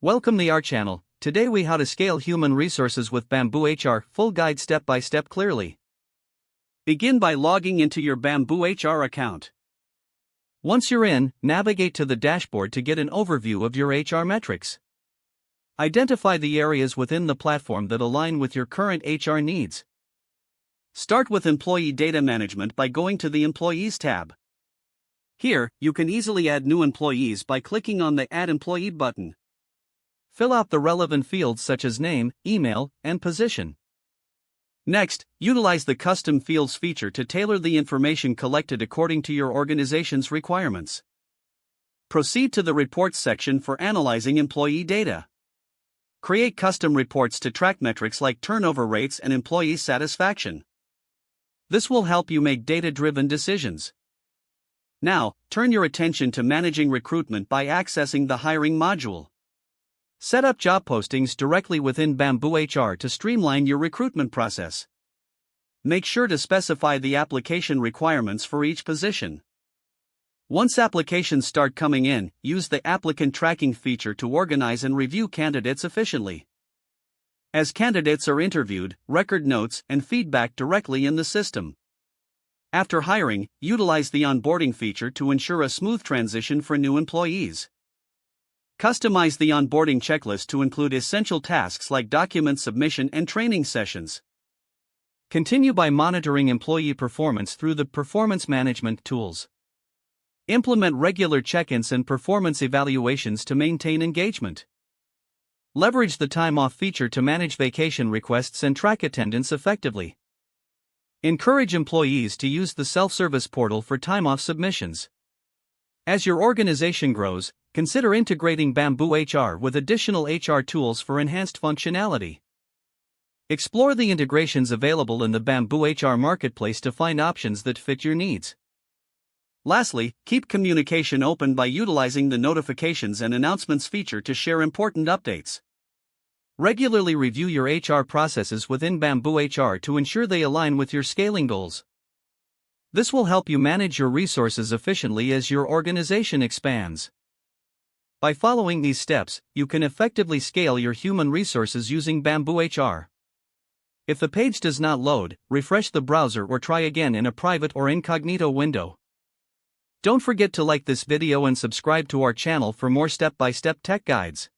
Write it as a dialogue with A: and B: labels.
A: Welcome to our channel. Today we how to scale human resources with BambooHR, full guide step by step clearly.
B: Begin by logging into your BambooHR account.
A: Once you're in, navigate to the dashboard to get an overview of your HR metrics. Identify the areas within the platform that align with your current HR needs.
B: Start with Employee Data Management by going to the Employees tab. Here, you can easily add new employees by clicking on the Add Employee button.
A: Fill out the relevant fields such as name, email, and position.
B: Next, utilize the Custom Fields feature to tailor the information collected according to your organization's requirements. Proceed to the Reports section for analyzing employee data. Create custom reports to track metrics like turnover rates and employee satisfaction. This will help you make data-driven decisions. Now, turn your attention to managing recruitment by accessing the Hiring module. Set up job postings directly within BambooHR to streamline your recruitment process. Make sure to specify the application requirements for each position. Once applications start coming in, use the applicant tracking feature to organize and review candidates efficiently. As candidates are interviewed, record notes and feedback directly in the system. After hiring, utilize the onboarding feature to ensure a smooth transition for new employees. Customize the onboarding checklist to include essential tasks like document submission and training sessions.
A: Continue by monitoring employee performance through the performance management tools. Implement regular check-ins and performance evaluations to maintain engagement. Leverage the time off feature to manage vacation requests and track attendance effectively. Encourage employees to use the self-service portal for time off submissions. As your organization grows, consider integrating BambooHR with additional HR tools for enhanced functionality. Explore the integrations available in the BambooHR marketplace to find options that fit your needs. Lastly, keep communication open by utilizing the notifications and announcements feature to share important updates. Regularly review your HR processes within BambooHR to ensure they align with your scaling goals. This will help you manage your resources efficiently as your organization expands. By following these steps, you can effectively scale your human resources using BambooHR. If the page does not load, refresh the browser or try again in a private or incognito window. Don't forget to like this video and subscribe to our channel for more step-by-step tech guides.